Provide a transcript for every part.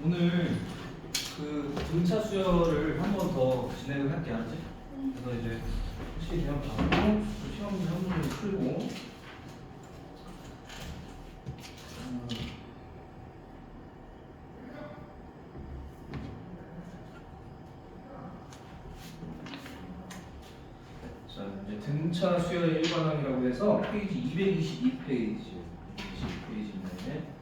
오늘 그 등차 수열을 한 번 더 진행을 할게 알았지? 그래서 이제 혹시 그냥 받고 시험 한 문제 풀고 자 이제 등차 수열의 일반항이라고 해서 페이지 222페이지 222페이지인데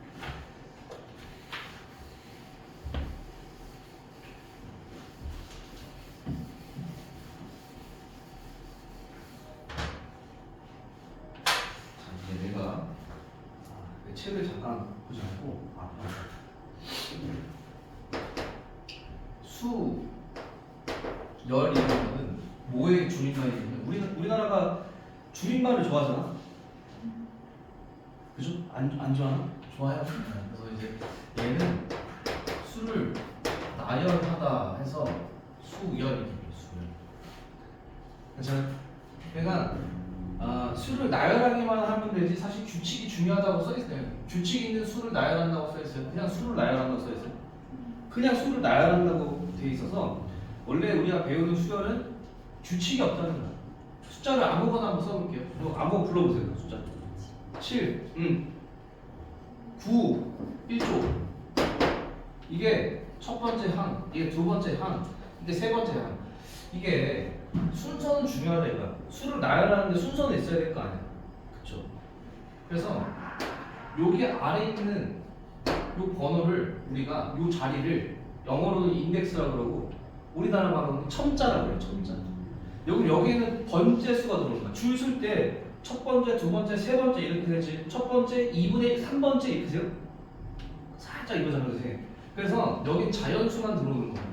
책을 잠깐 보지 말고 수열이라는 거는 뭐의 줄임말이냐면 우리나라가 줄임말을 좋아하잖아. 그죠? 안 좋아하나? 좋아요. 그래서 이제 얘는 수를 나열하다 해서 수열이 됩니다. 수열. 그러니까 수를 나열하기만 하면 되지 사실 규칙이 중요하다고 써있어요. 규칙 있는 수를 나열한다고 써있어요. 그냥 수를 나열한다고 써있어요. 그냥 수를 나열한다고 돼 있어서 원래 우리가 배우는 수열은 규칙이 없다는 거야. 숫자를 아무거나 한번 써볼게요. 아무거나 불러보세요. 숫자 7, 9, 1조. 이게 첫 번째 항, 이게 두 번째 항, 이게 세 번째 항. 이게 순서는 중요하다 이거야. 수를 나열하는데 순서는 있어야 될 거 아니야. 그쵸? 그래서 여기 아래 있는 요 번호를 우리가 요 자리를 영어로는 인덱스라고 그러고 우리나라 말로는 첨자라고 해요. 첨자. 여기에는 번째 수가 들어오는 거야. 줄 쓸 때 첫 번째, 두 번째, 세 번째 이렇게 되지. 첫 번째, 2분의 3번째 이렇게 세요. 살짝 이거잖아요. 선생님. 그래서 여기 자연수만 들어오는 거야.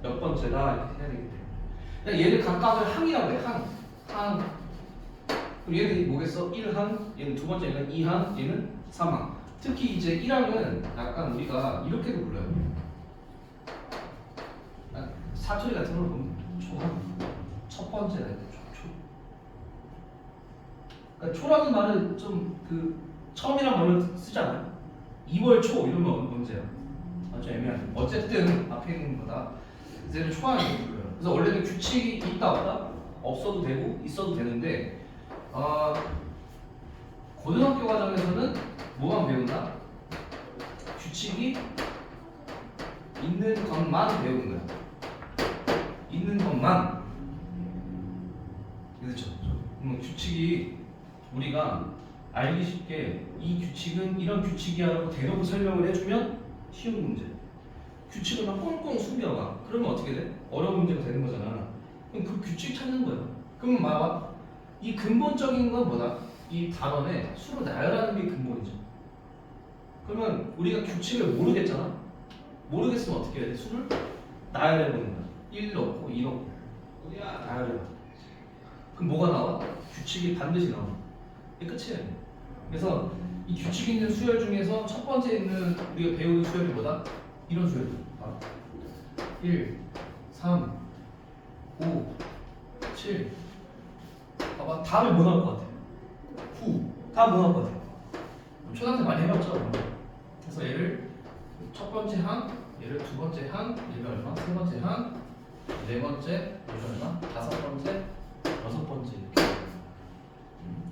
몇 번째다 이렇게 해야 되기 때문에. 얘를 각각을 항이라고 해. 항. 그럼 얘는 뭐겠어? 1항, 얘는 두 번째, 얘는 2항, 얘는 3항. 특히 이제 1항은 약간 우리가 이렇게도 불러요. 사투리 같은 걸 보면 초항. 첫 번째다. 초. 그러니까 초라는 말은 좀 처음이란 말로 쓰잖아요. 2월 초 이러면 언제야? 아주 애매하죠. 어쨌든 앞에 있는 거다. 이제는 초항이라고 불러요. 그래서 원래는 규칙이 있다 없다? 없어도 되고 있어도 되는데 고등학교 과정에서는 뭐만 배운다? 규칙이 있는 것만 배우는 거야. 있는 것만. 그렇죠. 규칙이 우리가 알기 쉽게 이 규칙은 이런 규칙이야라고 대놓고 설명을 해주면 쉬운 문제. 규칙을 막 꽁꽁 숨겨봐. 그러면 어떻게 돼? 어려운 문제가 되는 거잖아. 그럼 그 규칙 찾는 거야. 그럼 봐봐. 이 근본적인 건 뭐다? 이 단원에 수로 나열하는 게 근본이죠. 그러면 우리가 규칙을 모르겠잖아. 모르겠으면 어떻게 해야 돼? 수를 나열해보는 거야. 1 넣고 2 넣고 나열해봐. 그럼 뭐가 나와? 규칙이 반드시 나와. 이게 끝이에요. 그래서 이 규칙 있는 수열 중에서 첫 번째 있는 우리가 배우는 수열이 뭐다? 이런 수열. 1, 3, 5, 7. 봐봐. 다음에 뭐 나올 것 같아? 9. 다음 뭐 나올 것 같아? 초등학생 많이 해봤죠? 그래서 얘를 첫 번째 항, 얘를 두 번째 항, 얘가 얼마? 세 번째 항, 네 번째, 얘가 얼마? 다섯 번째, 여섯 번째 이렇게.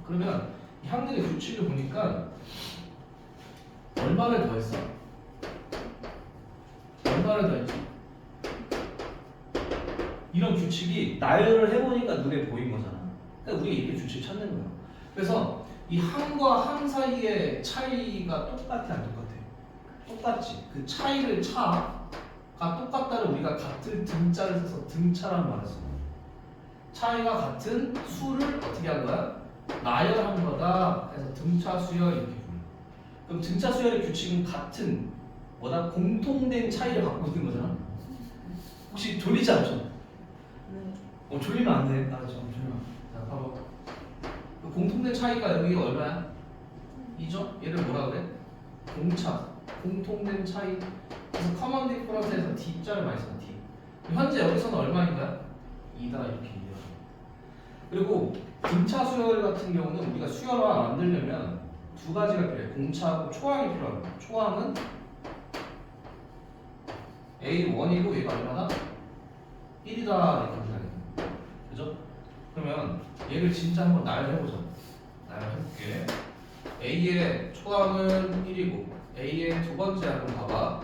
그러면 이 항들의 규칙을 보니까 얼마를 더했어? 얼마를 더했지? 이런 규칙이 나열을 해보니까 눈에 보인 거잖아. 그러니까 우리가 이렇게 규칙 찾는 거야. 그래서 이 항과 항 사이의 차이가 똑같아 안 똑같아? 똑같지. 그 차이를 차가 똑같다를 우리가 같은 등자를 써서 등차라는 말을 써. 차이가 같은 수를 어떻게 한 거야? 나열한 거다. 그래서 등차 수열 이렇게 불러. 그럼 등차 수열의 규칙은 같은 뭐다? 공통된 차이를 갖고 있는 거잖아. 혹시 졸리지 않죠? 네. 졸리면 안 돼. 알았죠? 졸리면. 자, 봐봐. 그 공통된 차이가 여기 얼마야? 2죠? 얘를 뭐라 그래? 공차. 공통된 차이. 그래서 커먼 디퍼런스에서 D자를 많이 써. D. 현재 여기서는 얼마인 거야? 2다 이렇게 얘기해요. 그리고 등차 수열 같은 경우는 우리가 수열화 만들려면 두 가지가 필요해. 공차하고 초항이 필요합니다. 초항은 A1이고 얘가 얼마다? 1이다 이렇게 하는 그죠? 그러면 얘를 진짜 한번 나열해보자. 나열해볼게. A의 초항은 1이고 A의 두 번째 항은 봐봐.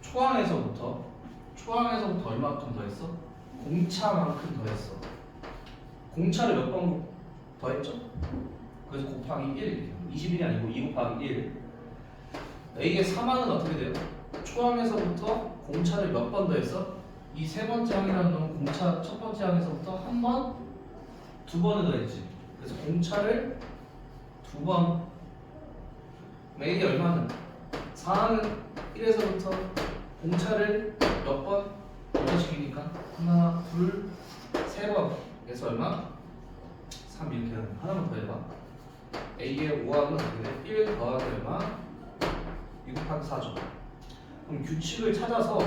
초항에서부터 얼마큼 더했어? 공차만큼 더했어. 공차를 몇 번 더했죠? 그래서 곱하기 1 21이 아니고 2 곱하기 1. A의 3항은 어떻게 돼요? 초항에서부터 공차를 몇 번 더했어? 이 세 번째 항이라는 놈은 공차 첫 번째 항에서부터 한 번, 두 번을 더했지. 그래서 공차를 두 번. A의 얼마는? 4항은 1에서부터 공차를 몇 번 변화시키니까 하나, 둘, 세 번. 그래서 얼마? 3 이렇게 하는 거. 하나만 더 해봐. A의 5항은 어떻게 돼? 1 더하기 얼마? 2 곱하기 4죠. 그럼 규칙을 찾아서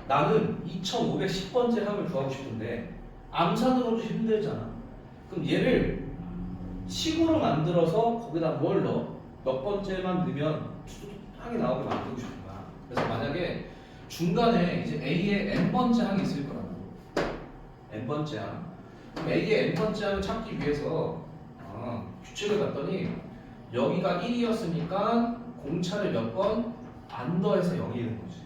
나는 2510번째 항을 구하고 싶은데 암산으로도 힘들잖아. 그럼 얘를 식으로 만들어서 거기다 뭘 넣어? 몇 번째만 넣으면 항이 나오게 만들고 싶은 거야. 그래서 만약에 중간에 이제 A의 n번째 항이 있을 거라고. n번째 항. 그럼 A의 n번째 항을 찾기 위해서 규칙을 봤더니 여기가 1이었으니까 공차를 몇 번 안 더해서 0이 되는 거지.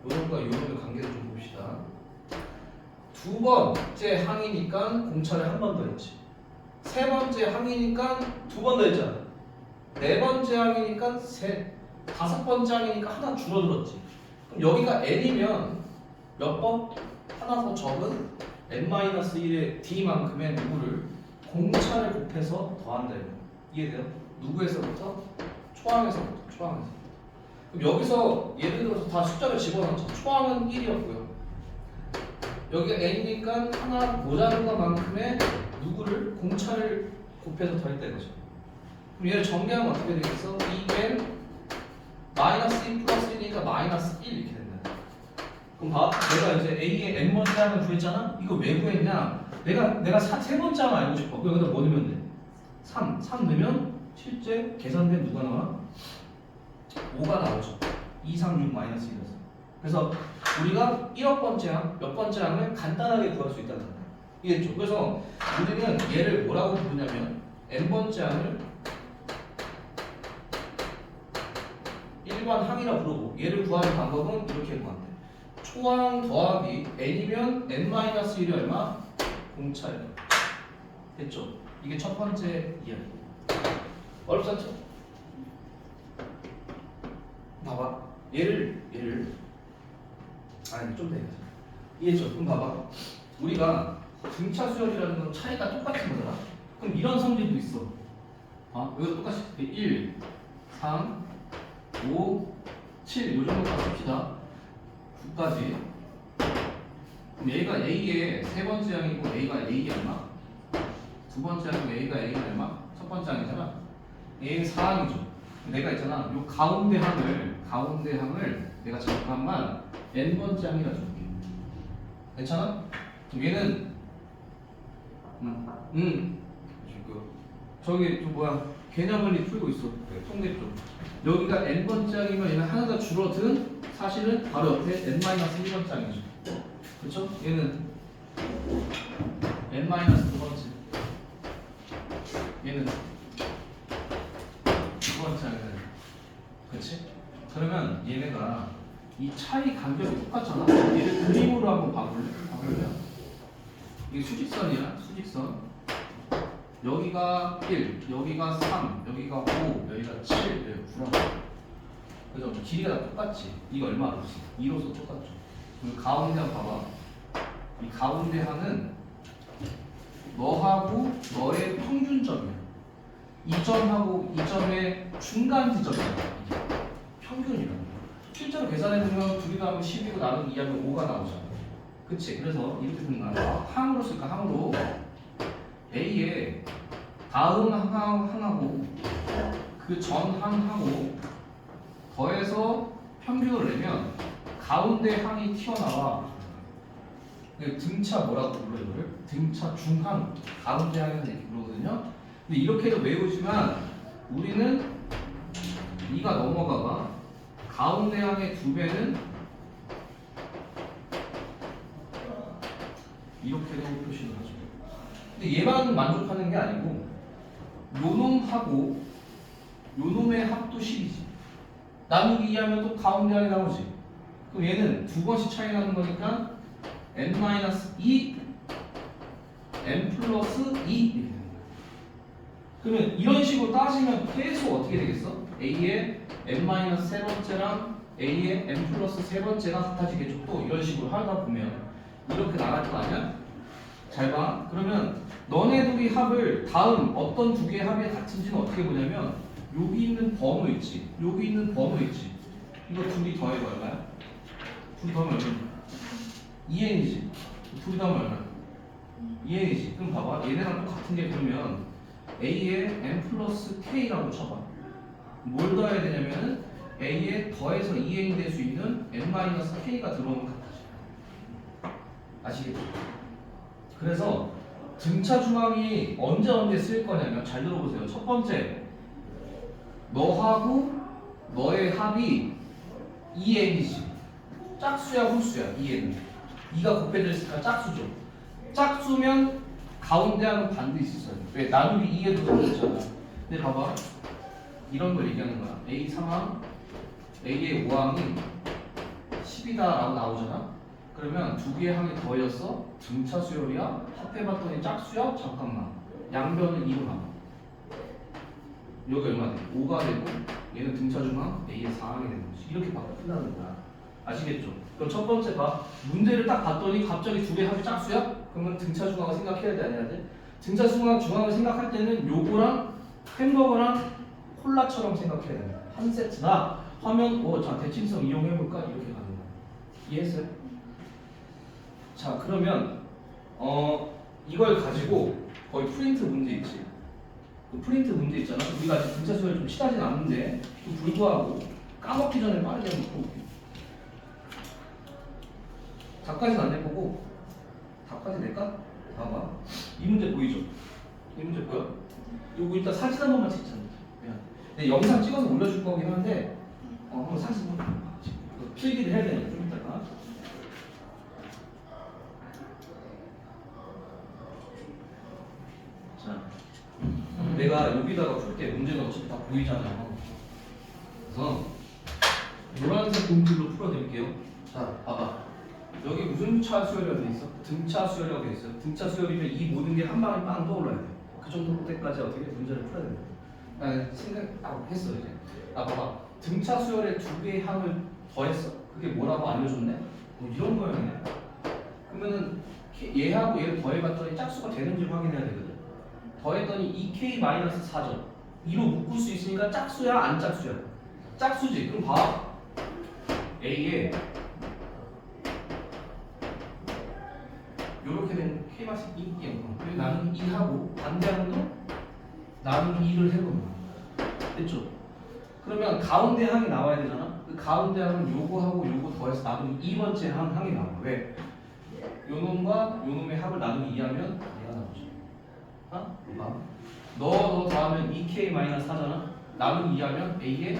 요놈과 요놈의 관계를 좀 봅시다. 두 번째 항이니까 공차를 한 번 더 했지. 세 번째 항이니까 두 번 더 했잖아. 네 번째 항이니까 다섯 번째 항이니까 하나 줄어들었지. 그럼 여기가 n이면 몇 번? 하나 더 적은 n-1의 d만큼의 누구를 공차를 곱해서 더한다. 이해돼요? 누구에서부터? 초항에서. 그럼 여기서 예를 들어서 다 숫자를 집어넣자. 초항은 1이었고요. 여기가 n이니까 하나 모자른 것만큼의 누구를 공차를 곱해서 더했다 이거죠. 그럼 얘를 정리하면 어떻게 되겠어? 2n 마이너스 1 플러스 1이니까 마이너스 1 이렇게 된다. 그럼 봐. 내가 이제 A의 n번째 항을 구했잖아? 이거 왜 구했냐? 내가 세 번째 항을 알고 싶어. 그럼 여기다 뭐 넣으면 돼? 3 넣으면 실제 계산된 누가 나와? 5가 나오죠. 2, 3, 6 마이너스 1이라서. 그래서 우리가 1억 번째 항, 몇 번째 항을 간단하게 구할 수 있다는 거야. 이해했죠? 그래서 우리는 얘를 뭐라고 부르냐면 n번째 항을 일반 항이라 부르고 얘를 구하는 방법은 이렇게 구한대. 초항 더하기 n이면 n-1이 얼마? 공차예요. 됐죠? 이게 첫 번째 이야기. 어렵지 않죠? 봐봐. 얘를 아니 좀 더 해야지. 이해했죠? 그럼 봐봐. 우리가 등차 수열이라는 건 차이가 똑같은 거잖아. 그럼 이런 성질도 있어. 여기도 똑같이 1, 3, 5, 7 요 정도까지 씁시다. 9까지. 그럼 얘가 A의 세 번째 항이고 A가 A 얼마? 두 번째 항이고 A가 A 얼마? 첫 번째 항이잖아. A는 4항이죠. 내가 있잖아. 요 가운데 항을 내가 잠깐만 n번째 항이라 줄게. 괜찮아? 그럼 얘는 저기 또 뭐야 개념을 풀고 있어. 통계 쪽. 여기가 n번째 항이면 얘는 하나 더 줄어든 사실은 바로 옆에 n-1번째 항이죠. 그렇죠? 얘는 n-두 번째. 얘는 두 번째 항이잖아. 그렇지? 그러면 얘네가 이 차이 간격이 똑같잖아. 얘를 그림으로 한번 봐볼래? 이게 수직선이야. 수직선. 여기가 1, 여기가 3, 여기가 5, 여기가 7, 여기가 9라고. 그래서 길이가 다 똑같지. 이거 얼마로서? 2로서 똑같죠. 그리고 가운데 한번 봐봐. 이 가운데 항은 너하고 너의 평균점이야. 이 점하고 이 점의 중간 지점이야. 평균이라는 거야. 실제로 계산해보면 둘이 나오면 10이고 나는 2하면 5가 나오잖아. 그치? 그래서 이렇게 생각하면 항으로 쓸까? 항으로 A의 다음 항하고 그 전 항하고 더해서 평균을 내면 가운데 항이 튀어나와. 등차 뭐라고 불러 이거를? 등차 중항. 가운데 항에서 이렇게 부르거든요. 근데 이렇게도 외우지만 우리는 2가 넘어가봐. 가운데 항의 2배는 이렇게도 표시를 하죠. 근데 얘만 만족하는 게 아니고 요 놈하고 요 놈의 합도 10이지. 나누기 2하면 또 가운데 항이 나오지. 그럼 얘는 두 번씩 차이 나는 거니까 n-2 n 플러스 2 이렇게 되는 거야. 그러면 이런 식으로 따지면 계속 어떻게 되겠어? a의 n-3번째랑 a의 n 플러스 3번째가 같아지겠죠. 또 이런 식으로 하다 보면 이렇게 나갈 거 아니야? 잘 봐. 그러면 너네 둘이 합을 다음 어떤 두 개의 합이 같은지는 어떻게 보냐면 여기 있는 번호 있지. 여기 있는 번호 있지. 이거 둘이 더해봐 얼마야? 둘이 더하면 얼마야? 2n이지. 둘이 더하면 얼마야? 2n이지. 그럼 봐봐. 얘네랑 똑같은 게 그러면 a의 n 플러스 k라고 쳐봐. 뭘 더해야 되냐면은 a에 더해서 2n이 될 수 있는 n-k가 들어오면 같아져. 아시겠죠? 그래서 등차 중앙이 언제 쓸 거냐면 잘 들어보세요. 첫 번째, 너하고 너의 합이 2n이지. 짝수야 홀수야 2n은. 2가 곱해져 있으니까 짝수죠. 짝수면 가운데 하는 반드시 있어요. 왜? 나누기 2에도 들어있잖아. 근데 봐봐. 이런 걸 얘기하는 거야. A 3항, A의 5항이 10이다 라고 나오잖아. 그러면 두 개의 항이 더해졌어. 등차 수열이야. 합해봤더니 짝수야. 잠깐만. 양변은 2로 나와. 여기 얼마 돼? 5가 되고 얘는 등차 중항 A의 4항이 되는 거지. 이렇게 바뀐다는 거야. 아시겠죠? 그럼 첫 번째 봐. 문제를 딱 봤더니 갑자기 두 개의 합이 짝수야? 그러면 등차 중항을 생각해야 돼, 안 해야 돼? 등차 중항을 생각할 때는 요거랑 햄버거랑 콜라처럼 생각해야 돼. 한 세트다 하면 자 대칭성 이용해볼까? 이렇게 가는 거야. 이해했어요? 자 그러면 이걸 가지고 거의 프린트 문제 있지. 그 프린트 문제 있잖아. 우리가 아직 등차 수열이 좀 친하진 않는데 또 불구하고 까먹기 전에 빠르게 한번 풀어볼게. 답까지는 안 내보고 답까지 낼까? 봐봐. 이 문제 보이죠? 이 문제 보여? 요거 일단 사진 한 번만 찍자. 네, 영상 찍어서 올려줄 거긴 한데 한번 사진 한번 필기를 해야 되니까 좀 이따가. 자, 내가 여기다가 풀게. 문제는 어차피 다 보이잖아요. 그래서 노란색 공줄로 풀어드릴게요. 자, 봐봐. 여기 무슨 차 수열이라고 돼 있어? 등차 수열이라고 돼 있어요. 등차 수열이면 이 모든 게 한 방에 빵 떠올라야 돼. 그 정도 때까지 어떻게 문제를 풀어야 돼. 나 생각 했어 이제. 봐봐. 등차 수열에 두 개의 항을 더했어. 그게 뭐라고 알려줬네? 뭐 이런 거였네. 그러면은 얘하고 얘를 더해봤더니 짝수가 되는지 확인해야 되거든. 더했더니 2k-4죠. 2로 묶을 수 있으니까 짝수야 안 짝수야? 짝수지. 그럼 봐. A에 요렇게 된 k-2 그리고 나누기 2하고 반대하는 나누기 2를 해보면 됐죠? 그러면 가운데 항이 나와야 되잖아? 그 가운데 항은 요거하고 요거 더해서 나누기 2번째 항이 나와. 왜? 요놈과 요놈의 합을 나누기 2하면 얘가 나오죠. 너 더하면 2k-4잖아? 나누기 2하면 A의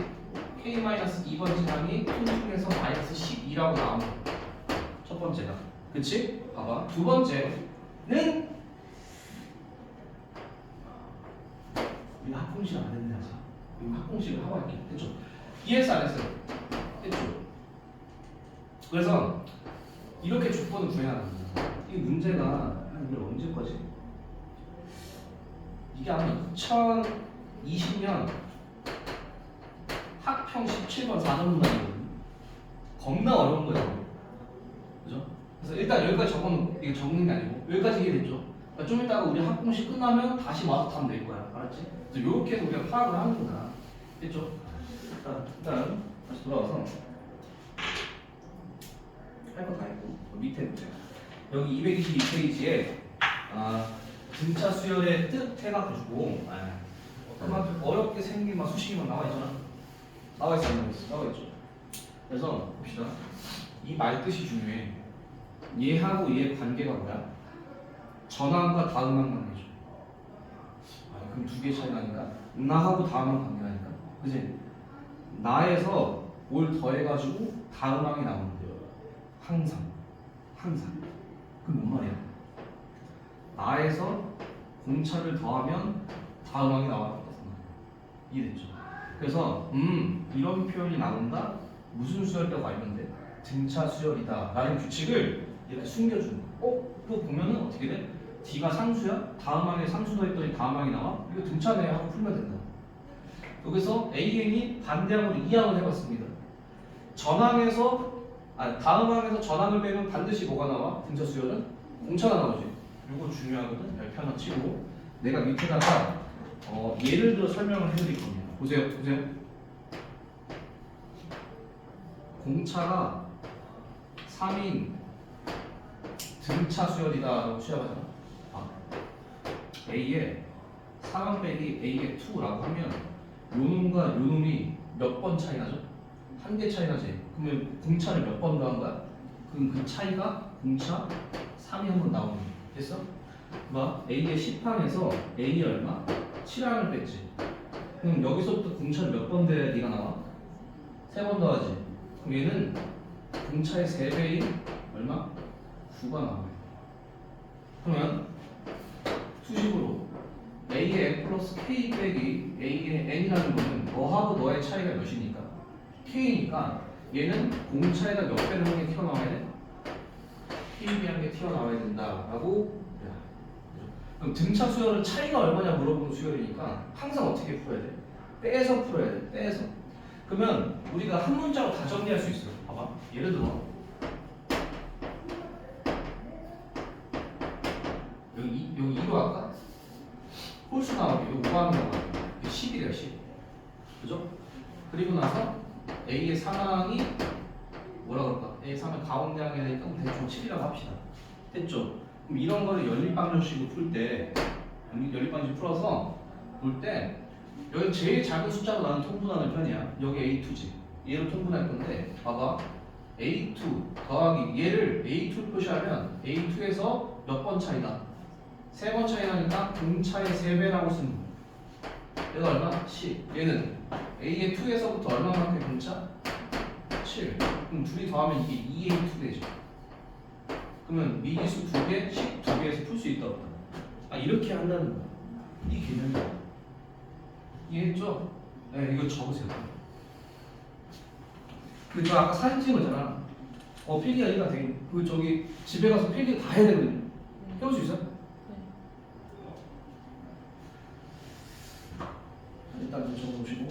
k-2번째 항이 통중에서 마이너스 12라고 나오는 거야. 첫 번째가. 그치? 봐봐. 두 번째는 이거 합공식 안 했는데 아직. 이거 합공식을 하고 할게. 됐죠? 이해했어 안 했어요? 됐죠? 그래서 이렇게 조건을 구해야 합니다. 이 문제가 이게 언제 거지? 이게 아마 2020년 학평 17번 4년 문항이거든요. 겁나 어려운 거예요. 그죠? 그래서 일단 여기까지 이게 적는 게 아니고 여기까지 이해됐죠? 그러니까 좀 이따가 우리 학공식 끝나면 다시 와서 타면 될 거야. 알았지? 그래서 이렇게 해서 우리가 파악을 하는구나. 됐죠? 일단 다시 돌아와서 할 거 다 했고 밑에 문제. 여기 222페이지에 등차 수열의 뜻 해가지고 막 어렵게 생긴 막 수식이 막 나와 있잖아. 나와 있죠. 그래서 봅시다. 이 말 뜻이 중요해. 얘하고 얘의 관계가 뭐야? 전항과 다음항 관계죠. 그럼 두 개 차이 나니까 나하고 다음항 관계라니까. 그지? 나에서 뭘 더해가지고 다음항이 나오는데요. 항상. 그럼 뭔 말이야? 나에서 공차를 더하면 다음항이 나왔다. 이해됐죠? 그래서 이런 표현이 나온다. 무슨 수열이라고 알면 돼? 등차 수열이다 라는 규칙을 이렇게 숨겨주는 거야. 이거 보면은 어떻게 돼? D가 상수야? 다음항에 상수 더했더니 다음항이 나와? 이거 등차네 하고 풀면 된다. 여기서 AN이 반대항으로 2항을 해봤습니다. 다음항에서 전항을 빼면 반드시 뭐가 나와? 등차 수열은? 공차가 나오지. 이거 중요하거든. 잘 펴놔 치고 내가 밑에다가 예를 들어 설명을 해드릴 겁니다. 보세요. 공차가 3인 등차 수열이다 라고 취합하잖아. A에 4만 빼기 A에 2라고 하면 요놈과 요놈이 몇 번 차이 나죠? 한 개 차이 나지. 그러면 공차를 몇 번 더한 거야? 그럼 그 차이가 공차 3이 한 번 나오는 거야. 됐어? A의 10항에서 A 얼마? 7항을 뺐지. 그럼 여기서부터 공차를 몇 번 더해야 네가 나와? 3번 더하지. 그럼 얘는 공차의 3배인 얼마? 9가 나와요. 그러면 수식으로 A의 n 플러스 K 빼기 A의 n이라는 거는 너하고 너의 차이가 몇이니까? K니까 얘는 공차에다 몇 배를 한 개 튀어나와야 돼? K배 한 개 튀어나와야 된다라고. 그럼 등차 수열은 차이가 얼마냐 물어보는 수열이니까 항상 어떻게 풀어야 돼? 빼서 풀어야 돼. 빼서. 그러면 우리가 한 문자로 다 정리할 수 있어. 봐봐. 예를 들어 여기 2로 할까? 홀수 나오게 여기 5가 나오게 10이래요. 10. 그죠? 그리고 나서 A의 상항이 뭐라 그럴까? A의 상항 가운데 항이 되니까 대충 7이라고 합시다. 됐죠? 그럼 이런 거를 연립방정식으로 풀 때 연립방정식 풀어서 볼 때 여기 제일 작은 숫자로 나는 통분하는 편이야. 여기 A2지. 얘를 통분할 건데 봐봐. A2 더하기 얘를 A2를 표시하면 A2에서 몇 번 차이다? 3번 차이 나니까 공차의 3배라고 쓰는 거야. 얘가 얼마? 10. 얘는 A의 2에서부터 얼마만큼 공차? 7. 그럼 둘이 더하면 이게 2A2 되죠. 그러면 미지수 2개, 10 2개에서 풀 수 있다 없다. 이렇게 한다는 거야. 이 개념이야. 이해했죠? 네, 이거 적으세요. 저 아까 사진 찍은 거잖아. 필기가 이해가 되겠네. 저기 집에 가서 필기 다 해야 되거든요. 해볼 수 있어? 일단 좀 적어보시고.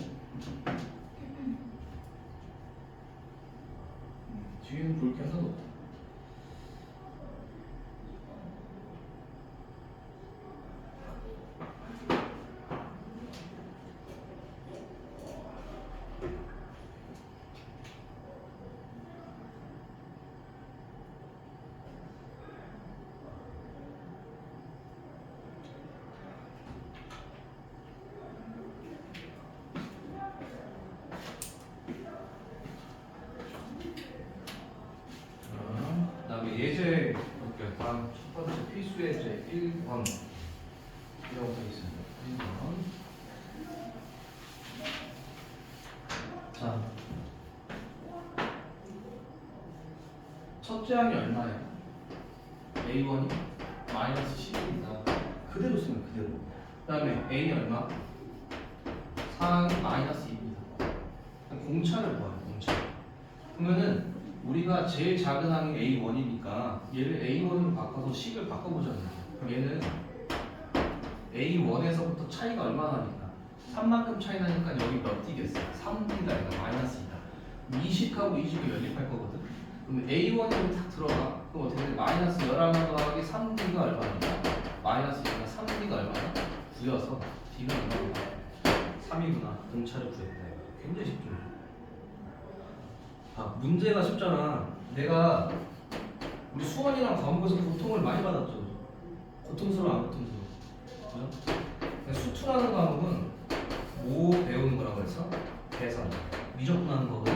뒤에는 볼 게 하나도 없다. 예제 볼게요. 다음 첫 번째 필수 예제 1번 이라고 되어 있습니다. 1번. 자, 첫째 항이 얼마예요? A1이 마이너스 10입니다. 그대로 쓰면 그대로. 그 다음에 A이 얼마? 4항이 마이너스 2입니다. 공차를 봐요. 공차. 그러면은 우리가 제일 작은 항이 A1이니까 얘를 A1으로 바꿔서 식을 바꿔보자고요. 그럼 얘는 A1에서부터 차이가 얼마나 나니까? 3만큼 차이 나니까 여기 몇 D겠어? 3D가 아니라 마이너스 2다. 20하고 20을 연립할 거거든. 그럼 A1으로 딱 들어가. 그럼 어떻게 돼? 마이너스 11만 더하기 3D가 얼마니까? 마이너스 2가 3D가 얼마나? 9여서 D가 얼마나? 3이구나. 공차를 구했다. 굉장히 쉽죠. 문제가 쉽잖아. 내가 우리 수원이랑 과목에서 고통을 많이 받았죠. 고통스러워 안 고통스러워? 그죠? 수투라는 과목은 뭐 배우는 거라고 해서 계산, 미적분하는 거거든.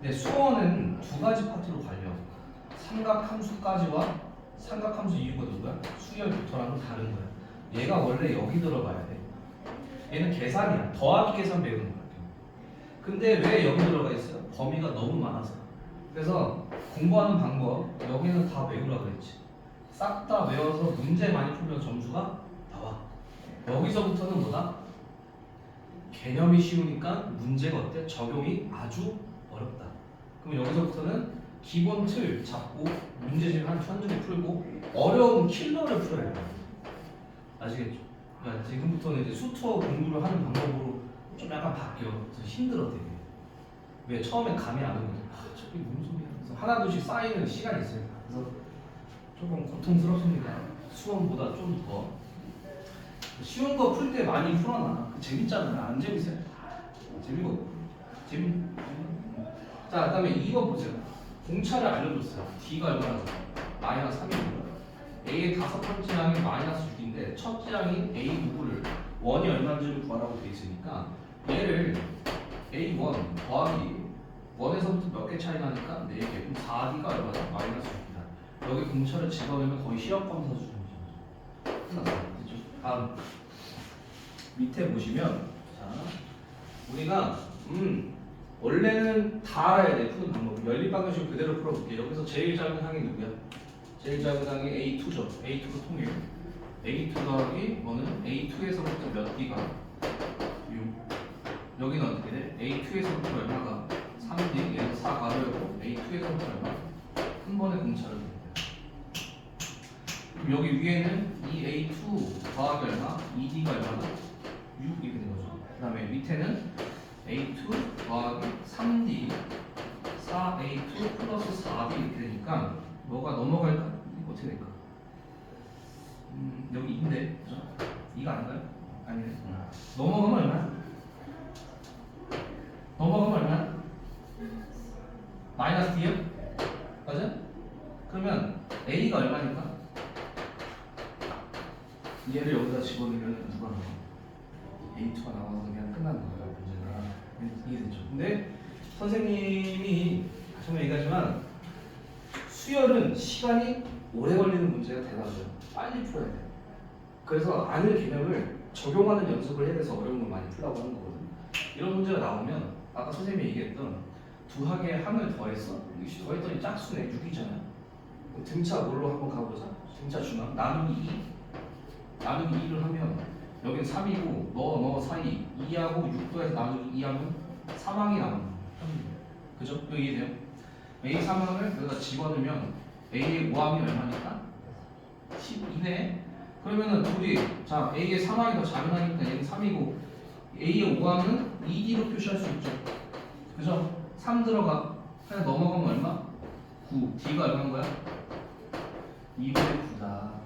근데 수원은 두 가지 파트로 갈려. 삼각함수까지와 삼각함수 이유가 누구야? 수열부터랑은 다른 거야. 얘가 원래 여기 들어가야 돼. 얘는 계산이야. 더하기 계산 배우는 거야. 근데 왜 여기 들어가 있어요? 범위가 너무 많아서. 그래서 공부하는 방법 여기는 다 외우라 그랬지. 싹 다 외워서 문제 많이 풀면 점수가 나와. 여기서부터는 뭐다? 개념이 쉬우니까 문제가 어때? 적용이 아주 어렵다. 그럼 여기서부터는 기본 틀 잡고 문제집 한두 개 풀고 어려운 킬러를 풀어야 돼. 아시겠죠? 그러니까 지금부터는 이제 수투어 공부를 하는 방법으로 좀 약간 바뀌어. 그래서 힘들어 되게. 왜 처음에 감이 안 오거든. 저게 무슨 소리야? 그래서 하나둘씩 쌓이는 시간이 있어요. 그래서 조금 고통스럽습니다. 수험보다 좀 더 쉬운 거 풀 때 많이 풀어놔. 재밌잖아요. 안 재밌어요? 재미고 자, 그다음에 2번 보세요. 공차를 알려줬어요. D가 얼마나? 마이너스 3이고요. A의 다섯 번째 항이 마이너스 6인데 첫째 항인 A 누구를 원이 얼마인지를 구하라고 돼 있으니까 얘를 A1 더하기 1에서부터 몇 개 차이 나니까 4개. 그럼 4D가 얼마다? 마이너스 6이다. 여기 공차를 집어넣으면 거의 시력 검사 수준이죠. 끝났어요. 됐죠? 다음 밑에 보시면 자 우리가 원래는 다 알아야 돼. 푸는 방법. 연립방정식 그대로 풀어볼게요. 여기서 제일 작은 항이 누구야? 제일 작은 항이 A2죠. A2로 통해요. A2 더하기 뭐는 A2에서부터 몇 D가 6. 여기는 어떻게 돼? A2에서부터 얼마가 3D, 얘는 4 가로였고 A2에서부터 얼마? 한 번에 공차를 줍니다. 그럼 여기 위에는 이 A2 더하기 얼마? 2D가 얼마나? 6 이렇게 된 거죠. 그 다음에 밑에는 A2 더하기 3D 4A2 플러스 4D 이렇게 되니까 뭐가 넘어갈까? 이거 어떻게 될까? 여기 2인데 그죠? 2가 아닌가요? 아니네. 넘어가면 얼마야? 넘어가면 얼마야? 마이너스 D요? 맞아? 그러면 A가 얼마니까? 얘를 여기다 집어넣으면 누가 나와? A2가 나와서 그냥 끝나는 거예요. 문제가 이해되죠? 근데 선생님이 다시 한번 얘기하지만 수열은 시간이 오래 걸리는 문제가 대단해요. 빨리 풀어야 돼요. 그래서 아는 개념을 적용하는 연습을 해야 돼서 어려운 걸 많이 풀라고 하는 거거든요. 이런 문제가 나오면 아까 선생님이 얘기했던 두 학의 항을 더했어? 더했더니 짝수네 6이잖아요. 등차 뭘로 한번 가보자. 등차 중앙 나누기 2 나누기 2를 하면 여긴 3이고 너 사이 2하고 6도에서 나누기 2하면 3항이 나오는 거예요. 그죠? 이거 이해돼요? A 3항을 여기다 집어넣으면 A의 5항이 얼마니까? 12네. 그러면은 둘이 자 A의 3항이 더 작은 항이니까 얘는 3이고 A의 5항은 2D로 표시할 수 있죠. 그죠? 3 들어가. 그냥 넘어가면 얼마? 9. D가 얼마인 거야? 2분의 9다.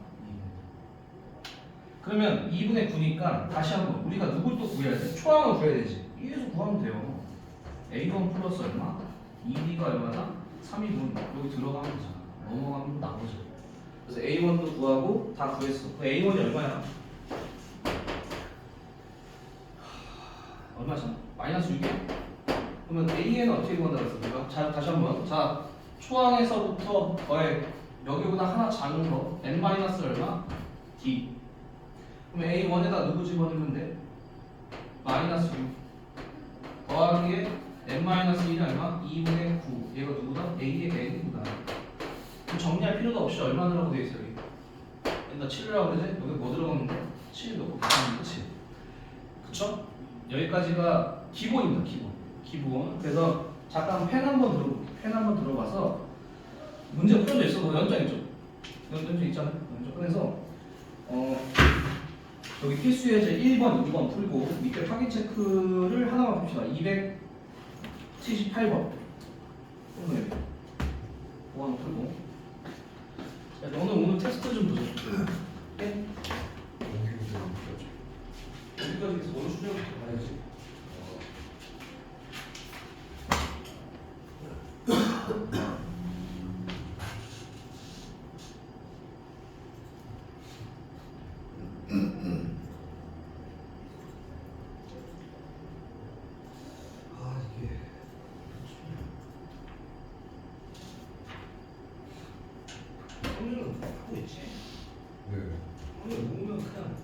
그러면 2분의 9니까 다시 한번 우리가 누굴 또 구해야 돼? 초항을 구해야 되지. 2에서 구하면 돼요. A1 플러스 얼마? 2D가 얼마다? 3이분. 여기 들어가면 되잖아. 넘어가면 나오죠. 그래서 A1도 구하고 다 구했어. A1이 얼마야? 얼마죠? 마이너스 6이야. 그러면 A는 어떻게 구한다고 했어? 우리가? 자, 다시 한번. 자, 초항에서부터 더해. 여기보다 하나 작은 거. N 마이너스 얼마? D. 그럼 A1에다 누구 집어넣으면 돼? 마이너스 6 더하기에 N-1이 얼마? 2분의 9 얘가 누구다? A의 N이구나. 그럼 정리할 필요도 없이 얼마 넣으라고 돼 있어 여기? 여기다 7이라고 그러지? 여기 뭐 들어갔는데? 7 넣고 바꾸면 끝이. 그쵸? 여기까지가 기본입니다. 기본. 그래서 잠깐 펜 한번 들어봐서 문제 풀어져 있어. 뭐 연장 있죠? 연장 있잖아요. 연장 꺼내서 여기 필수 예제 1번, 2번 풀고 밑에 확인 체크를 하나만 봅시다. 278번. 그거 풀고. 자, 너는 오늘 테스트 좀 보자. 네? 여기까지 해서 오늘 수정부터 봐야지. 오늘은 하고 있지. 네. 오늘 모으면 그냥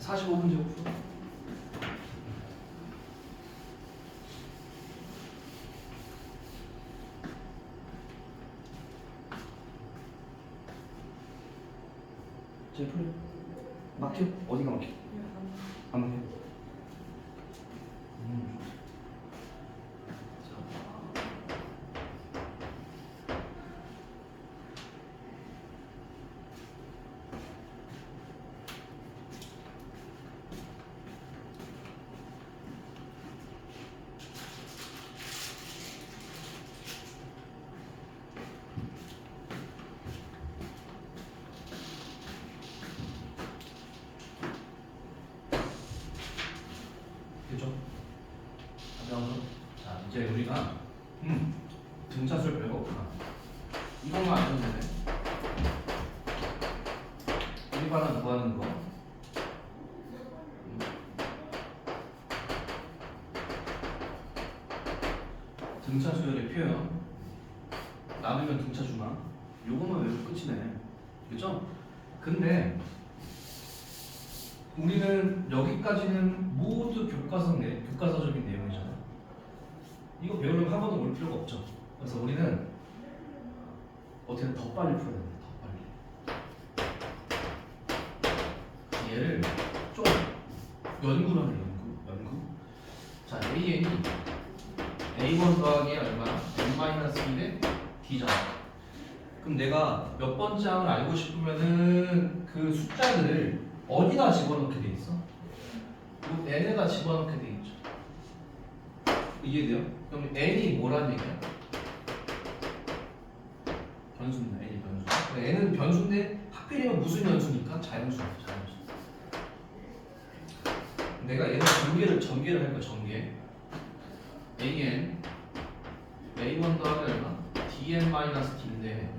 45문제 풀어. 제 풀려. 막혀? 어디가 막혀? 안 막혀. 그죠? 자, 이제 우리가 등차수를 별거 없구나. 이것만 알면 되네. 일반은 구하는 거. 등차수열의 표현. 나누면 등차주마. 요것만 외우고 끝이네. 그죠? 근데 우리는 여기까지는 모두 교과서적인 내용이잖아. 이거 배우려면 학원은 올 필요가 없죠. 그래서 우리는 어떻게든 더 빨리 풀어야 돼. 더 빨리. 얘를 좀 연구를 하는 연구. 자, AN이 A1 더하기 얼마나? N-1의 D잖아. 그럼 내가 몇 번째 항을 알고 싶으면은 그 숫자들을 어디다 집어넣게 돼 있어? n에다 집어넣게 돼 있죠. 이해돼요? 그럼 n이 뭐란 얘기야? 변수입니다. n이 변수. n은 변수인데 하필이면 무슨 변수니까 자연수야. 내가 얘를 전개를 할 거야. 전개. an a1 더하기 얼마? dn-d인데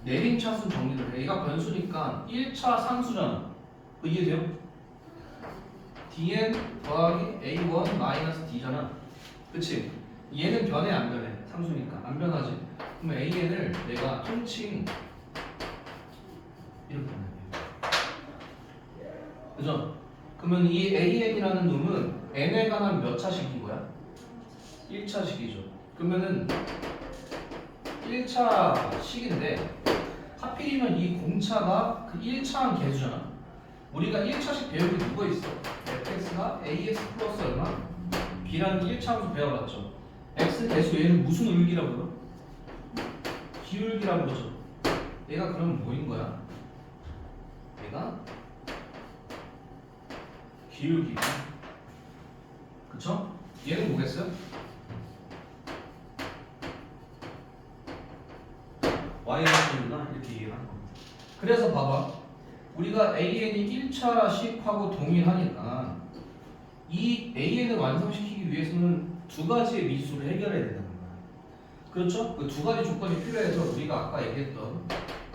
내림 차수 정리를 해. 얘가 변수니까 1차 상수잖아. 이해돼요? dn 더하기 a1 마이너스 d잖아. 그치? 얘는 변해 안 변해? 상수니까 안 변하지? 그럼 an을 내가 통칭 이렇게 만들게요. 그죠? 그러면 이 an이라는 놈은 n에 관한 몇 차식인 거야? 1차식이죠. 그러면은 1차식인데 하필이면 이 공차가 그 1차항 개수잖아. 우리가 1차식 배울 게 누가 있어? fx가 ax 플러스 얼마? b라는 1차함수 배워봤죠. x 개수 얘는 무슨 울기라고 불러? 기울기라고 그러죠. 얘가 그럼 뭐인 거야? 얘가 기울기. 그쵸? 얘는 뭐겠어요? yx구나 이렇게 이해하는 겁니다. 그래서 봐봐. 우리가 AN이 1차식하고 동일하니까 이 AN을 완성시키기 위해서는 두 가지의 미수를 해결해야 된다는 거야. 그렇죠? 그 두 가지 조건이 필요해서 우리가 아까 얘기했던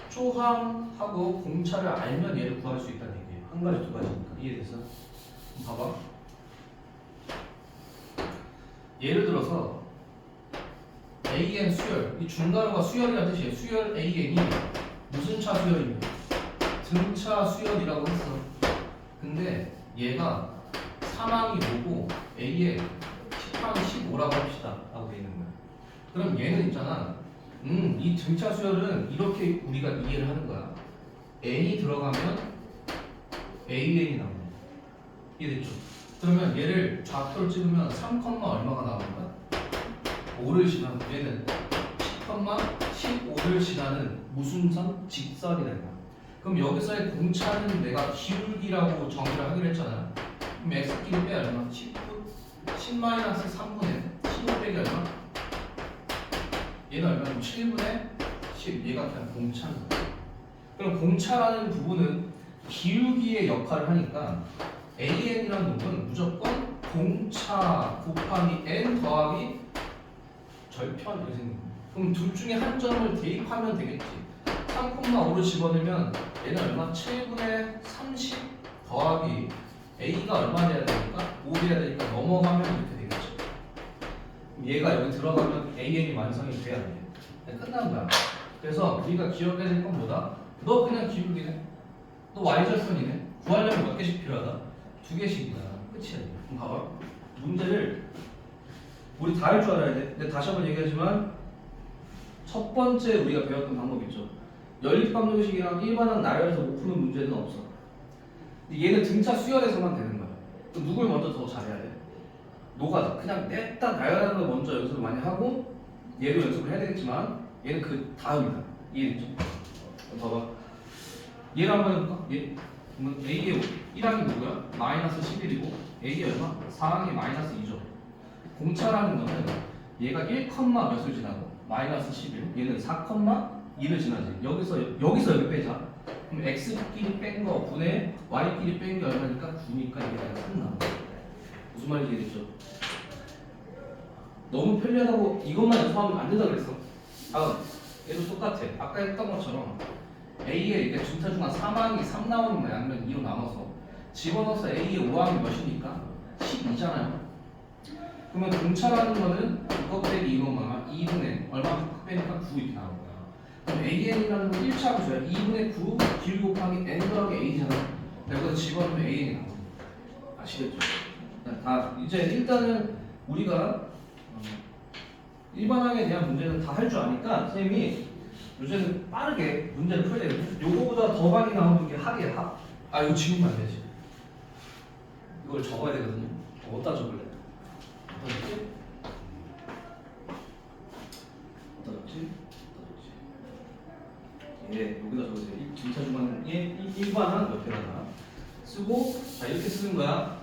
초항하고 공차를 알면 얘를 구할 수 있다는 얘기예요. 한 가지 두 가지니까. 이해됐어? 봐봐. 예를 들어서 AN 수열, 이 중괄호가 수열이라는 뜻이에요. 수열 AN이 무슨 차 수열이냐? 등차 수열이라고 했어. 근데 얘가 3항이 뭐고 A에 10항이 15라고 합시다 라고 돼 있는 거야. 그럼 얘는 있잖아. 이 등차 수열은 이렇게 우리가 이해를 하는 거야. N이 들어가면 AN이 나오는 거야. 이해됐죠? 그러면 얘를 좌표를 찍으면 3, 얼마가 나오는 거야? 5를 지나는 얘는 10,15를 지나는 무슨 선? 직선이라는 거야. 그럼 여기서의 공차는 내가 기울기라고 정의를 하기로 했잖아요. 그럼 x끼리 빼 얼마? 10-3분의 15 빼기 얼마? 얘는 얼마? 7분의 10. 얘가 그냥 공차인 거야. 그럼 공차라는 부분은 기울기의 역할을 하니까 AN이라는 놈은 무조건 공차 곱하기 N 더하기 절편 이렇게 생긴 거야. 그럼 둘 중에 한 점을 대입하면 되겠지. 3,5를 집어넣으면 얘는 얼마? 7분의 30 더하기 A가 얼마 돼야 되니까? 5 돼야 되니까 넘어가면 이렇게 되겠죠. 얘가 여기 들어가면 AN이 완성이 돼야 돼. 끝난 거야. 그래서 우리가 기억해야 될 건 뭐다? 너 그냥 기울기네. 너 Y절편이네. 구하려면 몇 개씩 필요하다? 두 개씩이야. 끝이야. 그럼 봐봐. 문제를 우리 다 할 줄 알아야 돼. 근데 다시 한번 얘기하지만 첫 번째 우리가 배웠던 방법 있죠. 연립방정식이랑 일반항 나열해서 못 푸는 문제는 없어. 얘는 등차 수열해서만 되는 거야. 그럼 누굴 먼저 더 잘해야 돼? 노가다. 그냥 냈다 나열하는 거 먼저 연습을 많이 하고 얘도 연습을 해야 되겠지만 얘는 그 다음이다. 이해됐죠? 봐봐. 얘를 한번 해볼까? 얘 A의 1항이 누구야? 마이너스 11이고 A의 얼마? 4항이 마이너스 2죠. 공차라는 거는 얘가 1, 몇을 지나고 마이너스 11 얘는 4, 2를 지나지. 여기서 여기 빼자. 그럼 x끼리 뺀 거 분의 y끼리 뺀 게 얼마니까? 9니까 얘가 3 나와. 무슨 말인지 이해됐죠? 너무 편리하다고 이것만 연습하면 안 된다 그랬어. 다음 얘도 똑같아. 아까 했던 것처럼 A의 이게 중차 중간 3항이 3 나오는 거야. 아니면 2로 나눠서 집어넣어서 A의 5항이 몇이니까 12잖아요. 그러면 공차라는 거는 이거 빼기 이거만 2분의 얼마큼 빼니까 9 이렇게 나오는 거야. 그럼 AN이라는 건 1차 함수야. 2분의 9 길 곱하기 n 더하기 A잖아. 여기서 집어넣으면 AN이 나오는 거야. 아시겠죠? 다 이제 일단은 우리가 일반항에 대한 문제는 다 할 줄 아니까 선생님이 요새는 빠르게 문제를 풀어야 되거든. 요거보다 더 많이 나오는 게 합이야. 합. 아 이거 지우면 안 되지. 이걸 적어야 되거든요. 어디다 적을래? 어디지? 어디지? 예, 여기다 적으세요. 진짜 중간에 일반항 옆에다가 쓰고 자 이렇게 쓰는 거야.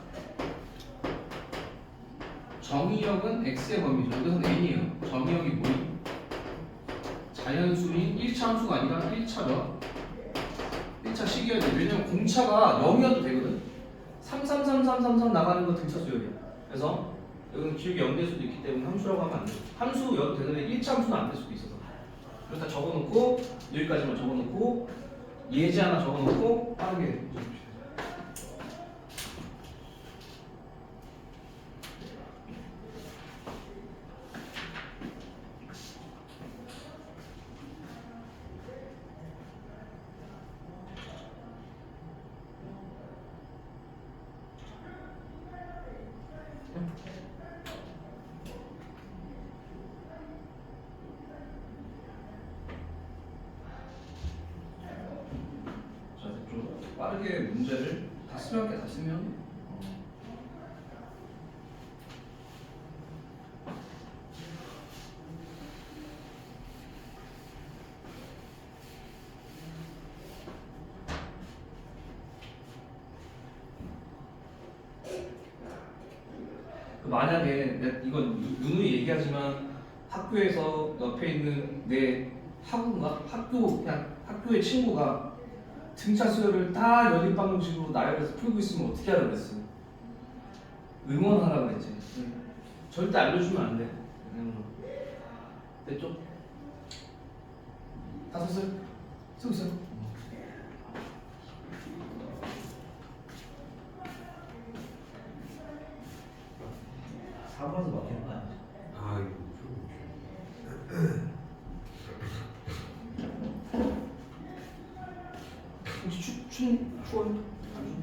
정의역은 x의 범위죠. 이것은 n이에요. 정의역이 뭐니? 자연수인 1차 함수가 아니라 1차죠. 1차 식이어야 돼. 왜냐면 공차가 0이어도 되거든. 3 나가는 거 등차 수열이야. 그래서 여기는 기억이 0될 수도 있기 때문에 함수라고 하면 안 돼. 함수여도 되는데 1차 함수는 안 될 수도 있어서. 그래서 다 적어놓고 여기까지만 적어놓고 예제 하나 적어놓고 빠르게 적읍시다. 자, 좀 빠르게 문제를 다 쓰면 다 쓰면 만약에 이건 누누이 얘기하지만 학교에서 옆에 있는 내 학교의 친구가 등차 수열을 다 연립방정식으로 나열해서 풀고 있으면 어떻게 하라고 그랬어? 응원하라고 그랬지. 절대 알려주면 안 돼. 됐죠? 다 썼어요? 쓰고 있어요? 사고라서 막히는 거 아니지? 아 이거 혹시 추워요? 안 추워?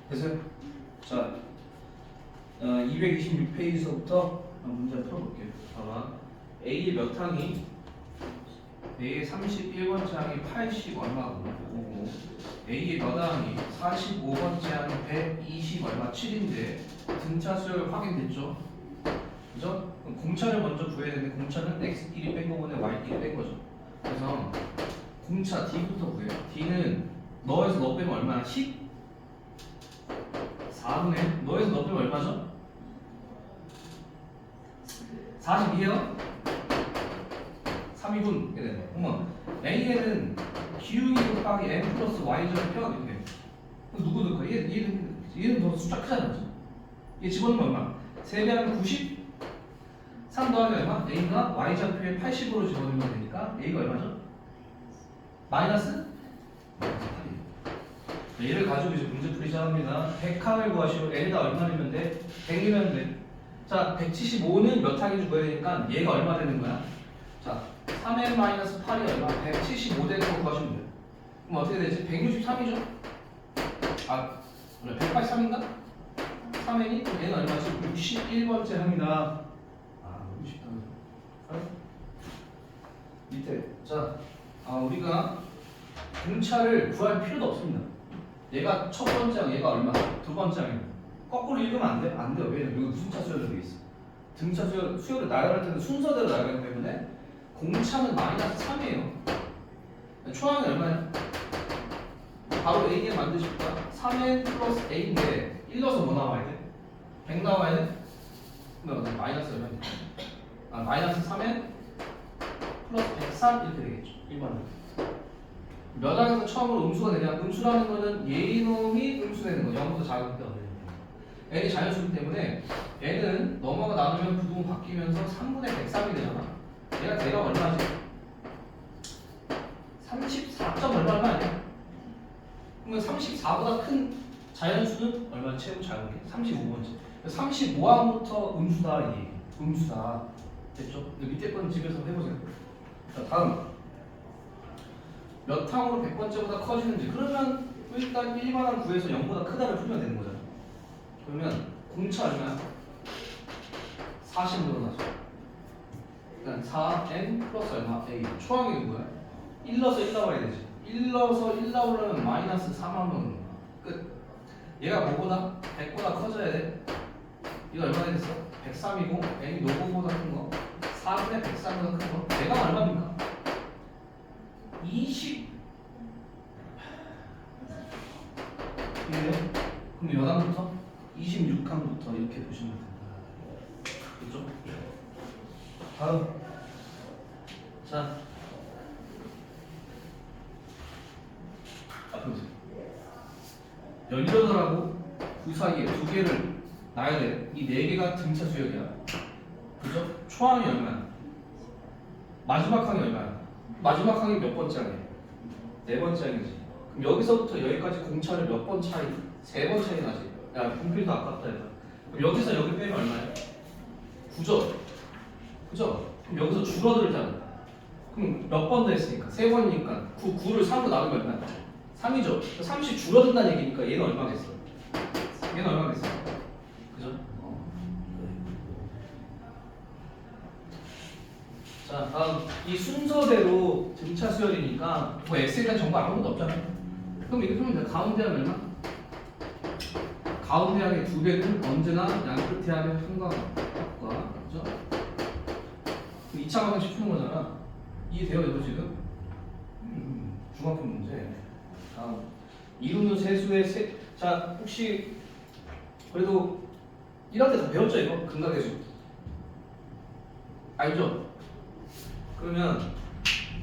됐어요? 자, 226페이지서부터 문제 풀어볼게요. 봐봐. A의 몇 항이 A의 31번째 항이 80 얼마고 A의 몇 항이 45번째 항이 120 얼마? 7인데 등차 수열 확인됐죠? 그죠? 그럼 공차를 먼저 구해야 되는데 공차는 x끼리 뺀 거보다 y끼리 뺀 거죠. 그래서 공차 d부터 구해요. d는 너에서 너 빼면 얼마야? 10? 4분의 너에서 너 빼면 얼마죠? 42요? 3이분 이렇게 되네. 그러면 A에는 기울기 곱하기 M 플러스 Y절을 펴 이렇게. 누구 넣을 거야? 얘는 더 숫자 크잖아. 그죠? 얘 집어넣으면 얼마? 3배하면 90? 3 더하기 얼마? A가 Y좌표에 80으로 집어넣으면 되니까 A가 얼마죠? 마이너스 8이에요. 얘를 가지고 이제 문제 풀이자 합니다. 100항을 구하시오. L가 얼마 내면 돼? 100이면 돼. 자, 175는 몇 항인지 구해야 되니까 얘가 얼마 되는 거야? 자, 3n-8이 얼마? 175 되는 거 구하시면 돼요. 그럼 어떻게 되지? 163이죠? 아, 183인가? 3n이? 얘는 얼마지? 61번째 항이다. 아, 너무 쉽다. 밑에. 자, 우리가 공차를 구할 필요도 없습니다. 얘가 첫 번째 항, 얘가 얼마? 두 번째 항입니다. 거꾸로 읽으면 안 돼? 안 돼요. 왜냐면 여기 무슨 차 수열로 돼 있어? 등차 수열을 나열할 때는 순서대로 나열하기 때문에 공차는 마이너스 3이에요. 초항이 얼마야? 바로 A에 만드실 거야. 3n 플러스 A인데 1 넣어서 뭐 나와야 돼? 100 나와야 돼? 그러면 마이너스 얼마야? 마이너스 3n 플러스 103 이렇게 되겠죠. 1번은. 몇 항에서 처음으로 음수가 되냐? 음수라는 거는 예이놈이 음수되는 거. 0보다 작을 때 얻는 n이 자연수이기 때문에 n은 넘어가 나누면 부분 바뀌면서 3분의 103이 되잖아. 얘가 대략 얼마지? 34. 얼마 아니야? 그러면 34보다 큰 자연수는 얼마 채우 작은 게? 35번째. 35항부터 음수다 이 얘기. 음수다. 됐죠? 밑에 건 집에서 해보세요. 자, 다음. 몇 항으로 100번째보다 커지는지. 그러면 일단 1만항 구해서 0보다 크다를 풀면 되는 거잖아. 그러면 공차 얼마야? 40 늘어나죠. 그러니까 4n 플러스 얼마? a. 초항이 누구야? 1 넣어서 1 나와야 되지. 1 넣어서 1 나오려면 마이너스 4만 끝. 얘가 뭐보다? 100보다 커져야 돼. 이거 얼마나 됐어? 103이고 n이 노고보다 큰 거. 4분의 103보다 큰 거. 얘가 얼마입니까? 20. 이래요? 그럼 몇 항부터? 26항부터 이렇게 보시면 된다. 그렇죠? 다음. 자, 앞에 보세요. 18하고 9 사이에 두 개를 놔야 돼. 이 4개가 등차 수열이야. 그죠? 초항이 얼마야? 마지막 항이 얼마야? 마지막 항이 몇 번째 항이야? 4번째 항이지. 그럼 여기서부터 여기까지 공차를 몇 번 차이? 3번 차이 나지. 야, 분필도 아깝다 얘가. 그럼 여기서 여기 빼면 얼마야? 9죠? 그죠? 그럼 여기서 줄어들잖아. 그럼 몇 번 더 했으니까? 3번이니까 9를 3으로 나누면 얼마야? 3이죠? 30 줄어든다는 얘기니까 얘는 얼마겠어? 얘는 얼마겠어? 그죠? 자, 다음 이 순서대로 등차 수열이니까 뭐 x에 대한 정보 아무것도 없잖아. 그럼 이렇게 하면 돼. 가운데 하면 얼마? 가운데 항의 2배는 언제나 양끝에 항의 한과 같과, 그죠? 2차 방정식 푸는 거잖아. 이해돼요 이거 지금? 중학교 문제. 다음 이루는 세수의 자, 혹시 그래도 1학 때 다 배웠죠 이거? 근각계수 알죠? 그러면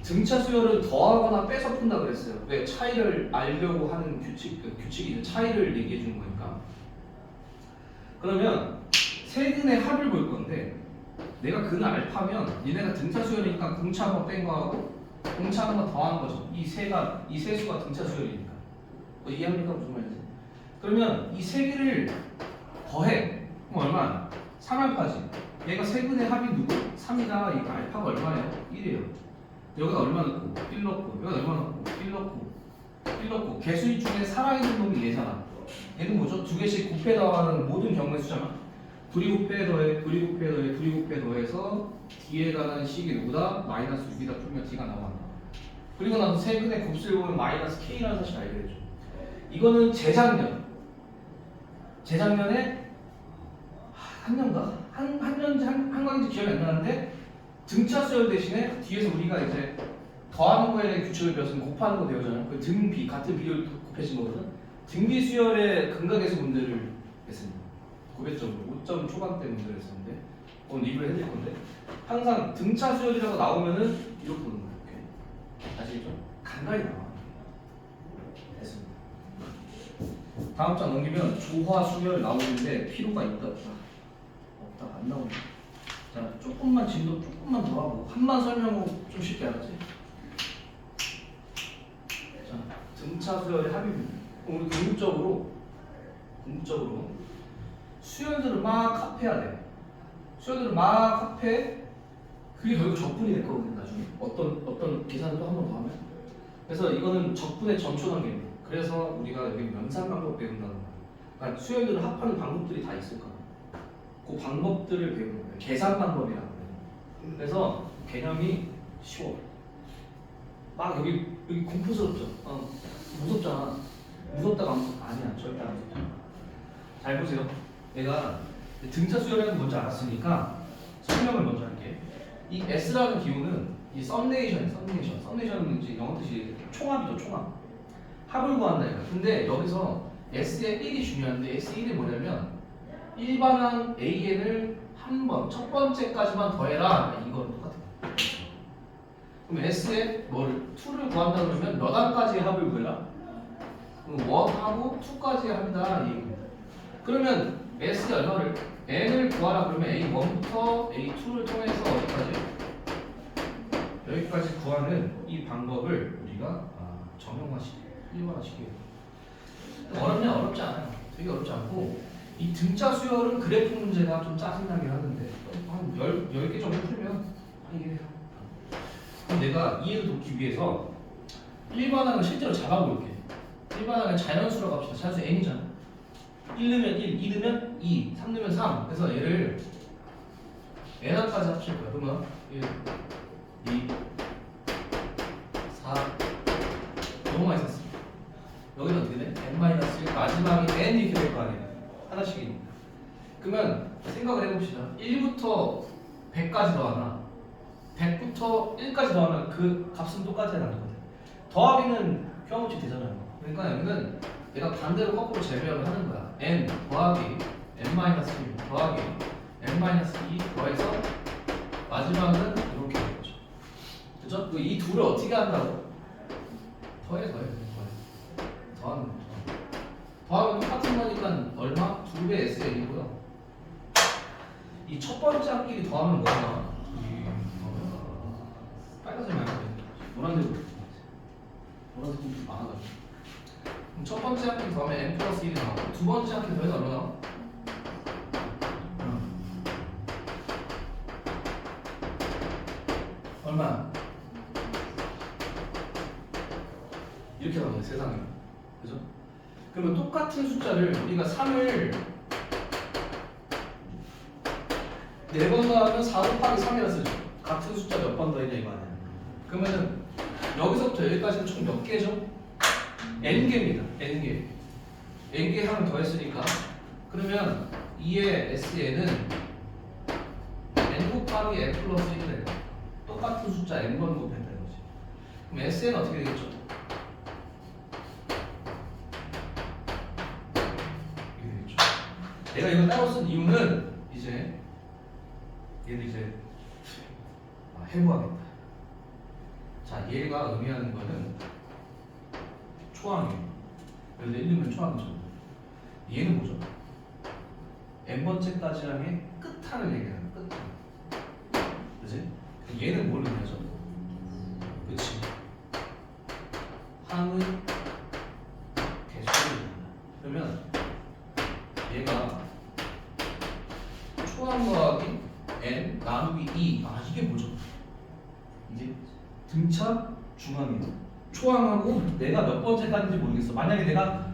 등차 수열을 더하거나 빼서 푼다 그랬어요. 왜? 차이를 알려고 하는 규칙이 차이를 얘기해 주는 거니까. 그러면 세근의 합을 볼 건데 내가 근을 알파면 얘네가 등차 수열이니까 공차 한번 뺀 거하고 공차 한번 더한 거죠. 이 세수가 등차 수열이니까. 뭐 이해합니까? 무슨 말인지. 그러면 이 세 개를 더해. 그럼 얼마야? 3알파지. 얘가 세근의 합이 누구? 3이다. 이거 알파가 얼마예요? 1이에요. 여기가 얼마 넣고 1 넣고 여기가 얼마 넣고 1 넣고 1 넣고 개수일 중에 살아있는 놈이 얘잖아. 얘는 뭐죠? 두 개씩 곱해 더하는 모든 경우의 수잖아. 둘이 곱해 더해 둘이 곱해 더해 둘이 곱해 더해서 D에 가는 식이 누구다? 마이너스 6이다 풀면 D가 나와. 그리고 나서 세근의 곱수를 보면 마이너스 K라는 사실을 알게 되죠. 이거는 재작년 재작년에 한 년가? 한 년인지 한 강인지 기억이 안 나는데 등차 수열 대신에 뒤에서 우리가 이제 더하는 거에 대한 규칙을 배웠으면 곱하는 거 배우잖아요. 그 등비 같은 비율 곱해진 거거든. 등비 수열의 근각에서 문제를 했습니다. 900점으로 5점 초반대 문제를 했었는데 오늘 리뷰를 해드릴 건데 항상 등차 수열이라고 나오면은 이렇게 보는 거예요. 이렇게. 아시겠죠? 간간히 나와. 됐습니다. 다음 장 넘기면 조화 수열 나오는데 필요가 있다 없다. 없다 안 나오네. 자 조금만 진도 조금만 더 하고 한만 설명하고 좀 쉽게 알았지? 자 등차 수열의 합입니다. 그럼 우리 궁극적으로 수열들을 막 합해야 돼. 수열들을 막 합해. 그게 결국 적분이 될 거거든 나중에. 어떤 계산을 또 한 번 더 하면. 그래서 이거는 적분의 전초 단계입니다. 그래서 우리가 여기 면산 방법 배운다는 거야. 그러니까 수열들을 합하는 방법들이 다 있을 거야. 그 방법들을 배우는 거예요. 계산 방법이라고 해요. 그래서 개념이 쉬워. 막 여기 공포스럽죠. 무섭잖아. 무섭다가 아니야. 절대 안 무섭잖아. 잘 보세요. 내가 등차 수열이라는 거 먼저 알았으니까 설명을 먼저 할게. 이 S라는 기호는 이 썸네이션이야. 썸네이션은 이제 영어 뜻이 총합이죠. 총합. 합을 구한다 이거. 근데 여기서 S의 1이 중요한데 S1이 뭐냐면 일반항 AN을 한 번, 첫 번째까지만 더해라. 이거랑 똑같아. 그럼 S의 뭐를 2를 구한다 그러면 몇 항까지의 합을 구해라? 그럼 1하고 2까지의 합이다. 이 얘기입니다. 그러면 S의 얼마를 N을 구하라 그러면 A1부터 A2를 통해서 어디까지? 여기까지 구하는 이 방법을 우리가 정형화시키고 일반화시키고 어렵냐? 어렵지 않아요. 되게 어렵지 않고 이 등차 수열은 그래프 문제가 좀 짜증나긴 하는데 한 10개 정도 풀면 이해해요. 그럼 내가 이해를 돕기 위해서 일반항을 실제로 잡아볼게. 일반항을 자연수로 갑시다. 자연수 n이잖아. 1 넣으면 1, 2 넣으면 2, 3 넣으면 3. 그래서 얘를 n항까지 합칠 거야. 그러면 1, 2, 4 너무 많이 썼어. 여기는 어떻게 돼? n-1 마지막이 n 이렇게 될 거 아니에요. 하나씩입니다. 그러면 생각을 해봅시다. 1부터 100까지 더하나 100부터 1까지 더하면 그 값은 똑같아야 나는 거든. 더하기는 교환법칙 되잖아요. 그러니까 여기는 내가 반대로 거꾸로 재배열을 하는 거야. n 더하기 n-1 더하기 n-2 더해서 마지막은 이렇게 되는 거죠. 그죠? 이 둘을 어떻게 한다고? 더하는 거죠. 더하면 똑같은 거니까 얼마? 2배 SL이고요. 이 첫 번째 항끼리 더하면 뭐가? 빨간색 말고 노란색으로. 노란색 좀 많아가지고. 그럼 첫 번째 항끼리 더하면 n 플러스 1이 나오고 두 번째 항끼리 더해서 얼마 나와? 얼마? 이렇게 나오네 세상에. 그죠? 그러면 똑같은 숫자를 우리가 3을 4번 더하면 4 곱하기 3이라 쓰죠. 같은 숫자 몇 번 더했냐 이거 아니야. 그러면은 여기서부터 여기까지는 총 몇 개죠? n개입니다. n개. n개 하면 더했으니까 그러면 2의 SN은 n 곱하기 n 플러스 1이래요. 똑같은 숫자 n번 곱했다 이거지. 그럼 SN은 어떻게 되겠죠? 내가 이거 따로 쓴 이유는 이제 얘를 이제 해부하겠다. 자, 얘가 의미하는 거는 초항이에요. 여기다 1 넣으면 초항이죠. 얘는 뭐죠? n번째까지랑의 끝항을 얘기하는 거야. 끝항. 그치? 얘는 뭘 의미하죠? 그치? 항의 개수를 의미한다. 그러면 얘가 초항 더하기 n 나누기 2. 이게 뭐죠? 이게 등차 중항이에요. 초항하고 내가 몇 번째까지인지 모르겠어. 만약에 내가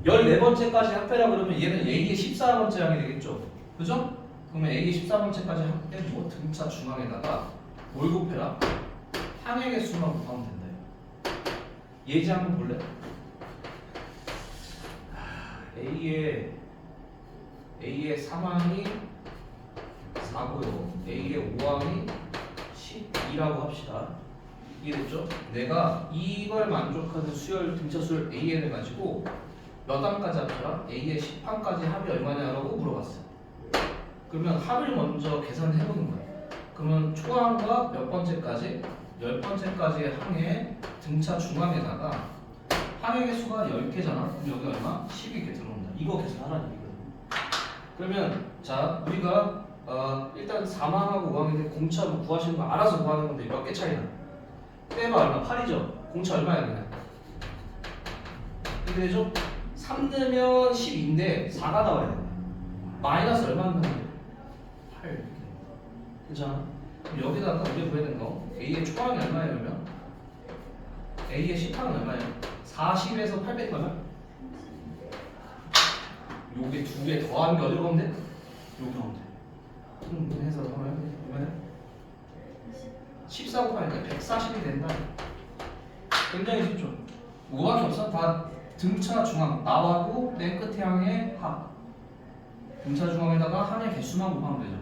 14번째까지 합해라 그러면 얘는 A의 14번째 항이 되겠죠. 그죠? 그러면 A의 14번째까지 합해 뭐 등차 중항에다가 뭘 곱해라? 항의 개수만 곱하면 된다. 예지 한번 볼래? A의 A의 3항이 4고요. A의 5항이 12라고 합시다. 이해됐죠? 내가 이걸 만족하는 수열 등차 수열 AN을 가지고 몇 항까지 합쳐라? A의 10항까지 합이 얼마냐라고 물어봤어요. 그러면 합을 먼저 계산을 해보는 거예요. 그러면 초항과 몇 번째까지? 10번째까지의 항의 등차 중항에다가 항의 개수가 10개잖아? 그럼 여기 얼마? 10이 이렇게 들어온다. 이거 계산하라는 얘기거든. 그러면 자 우리가 일단 4항하고 5항인데 공차 구하시는 거 알아서 구하는 건데 몇 개 차이나? 빼봐 얼마? 8이죠? 공차 얼마야 그냥? 이렇게 되죠? 3 넣으면 10인데 4가 나와야 돼. 마이너스 얼마 넣으면 돼? 8. 괜찮아? 그럼 여기다가 우리가 구해야 되는 거 A의 초항이 얼마예요 그러면? A의 10항은 얼마예요? 40에서 800 가면? 요게 두 개 더한 게 어디로 가면 돼? 여기로 가면 돼. 해서 하면 얼마야? 14 곱하니까 140이 된다. 굉장히 쉽죠? 뭐밖에 없어? 다 등차 중앙 나하고 맨 끝에 항의 합. 등차 중앙에다가 항의 개수만 곱하면 되죠.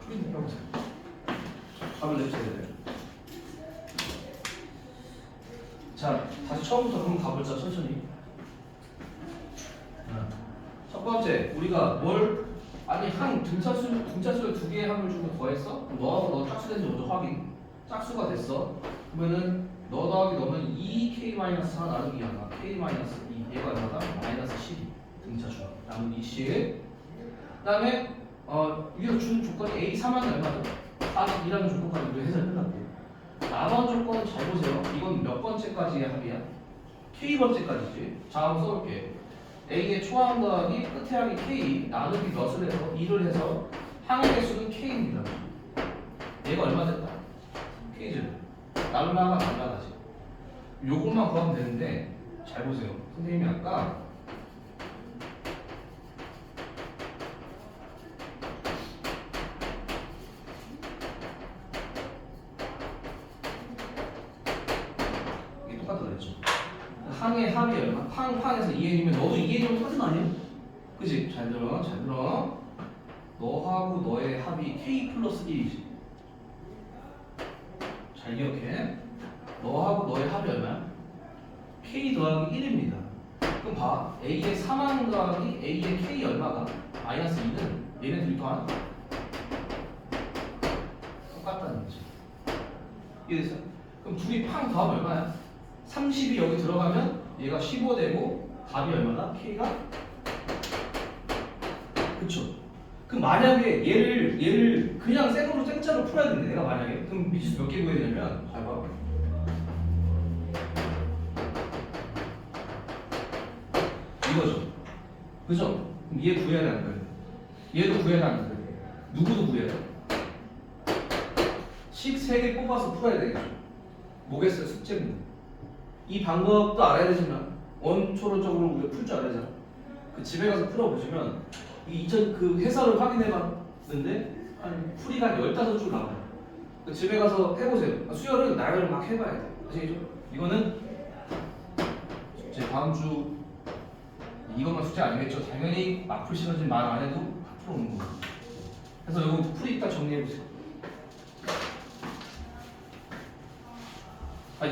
프린트 펴보세요. 답을 내주셔야 돼요. 자, 다시 처음부터 그럼 가보자 천천히. 첫 번째, 우리가 아니 항 등차수 두 개의 항을 주고 더했어? 그럼 너하고 너 짝수 된지 먼저 확인. 짝수가 됐어. 그러면은 너 더하기 너는 2k-4 나누기 2야. k-2 얘가 얼마다? 마이너스 12 등차 중앙 나누기 10. 그다음에 여기서 주는 조건이 A 3항이 얼마죠? 42라는 조건까지 우리 해설 끝났고 남은 조건은 잘 보세요. 이건 몇 번째까지의 합이야? K번째까지지. 자 한번 써볼게. A의 초항 더하기 끝에 항이 K 나누기 몇을 해서 2를 해서 항의 개수는 K입니다. 얘가 얼마 됐다? K죠. 날라가지. 요것만 구하면 되는데 잘 보세요. 선생님이 아까 이게 똑같다 그랬죠. 항의 합이 얼마? 항에서 2n이면 너도 2n이면 터진 아니야? 그치? 잘 들어. 너하고 너의 합이 k 플러스 1이지. 잘 기억해. 너하고 너의 합이 얼마야? k 더하기 1입니다. 그럼 봐. a의 3항 더하기 a의 k 얼마가? 마이너스 2는 얘네들이 더한 똑같다는 거지. 이해됐어? 그럼 둘이 팡 더하면 얼마야? 30이 여기 들어가면 얘가 15 되고 답이 얼마나? K가? 그쵸? 그럼 만약에 얘를 그냥 생짜로 풀어야 되는데 내가 만약에 그럼 미지수 몇 개 구해야 되냐면 잘 봐. 이거죠. 그죠? 그럼 얘 구해야 되는 거예요. 얘도 구해야 되는 거예요. 누구도 구해야 돼. 식 3개 뽑아서 풀어야 되겠죠. 뭐겠어요? 숙제입니다. 이 방법도 알아야 되지만 원초론적으로 우리가 풀 줄 알아야 되잖아. 그 집에 가서 풀어보시면 이 2000 그 해설을 확인해봤는데 한 풀이가 15줄 나와요. 그 집에 가서 해보세요. 수열은 나열을 막 해봐야 돼. 아시겠죠? 이거는 제 다음 주 이것만 숙제 아니겠죠? 당연히 막 풀 시간지 말 안 해도 풀어오는 거예요. 그래서 이거 풀이 있다 정리해보세요.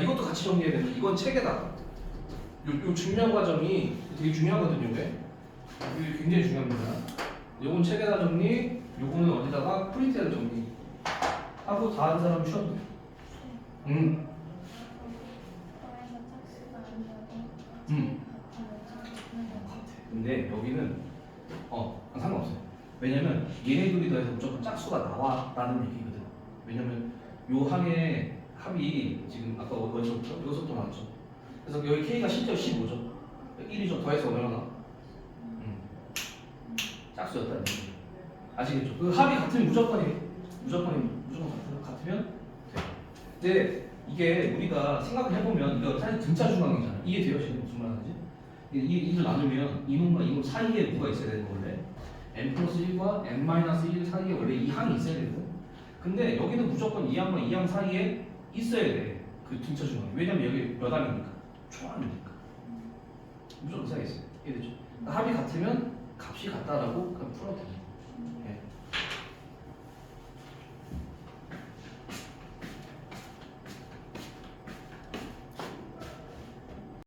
이것도 같이 정리해야 되는데 이건 책에다가 요 증명 과정이 되게 중요하거든요. 이게 굉장히 중요합니다. 요건 책에다 정리, 요거는 어디다가 프린트해서 정리 하고 다 한 사람 쉬어도 돼요. 근데 여기는 상관없어요. 왜냐면 얘네들이 더해서 무조건 짝수가 나와라는 얘기거든. 왜냐면 요 항의 합이 지금 아까 어디서부터? 여기서부터 나왔죠. 그래서 여기 K가 실제로 15죠. 1이죠. 더해서 얼마나? 짝수였다는 얘기. 아시겠죠? 그 합이 같으면 무조건 같으면 돼. 근데 이게 우리가 생각을 해보면 이거 사실 등차 중앙이잖아. 이게 돼요? 지금 무슨 말 하는지? 이를 나누면 이놈과 이놈 사이에 뭐가 있어야 되는 건데 n 플러스 1과 n-1 사이에 원래 이 항이 있어야 되거든. 근데 여기는 무조건 이 항과 이 항 사이에 있어야 돼. 그 등차 중앙이. 왜냐면 여기 몇 항이니까? 초항이니까. 무조건 사이에 있어요. 이해되죠? 합이 같으면 값이 같다라고 그냥 풀어도 돼요. 네.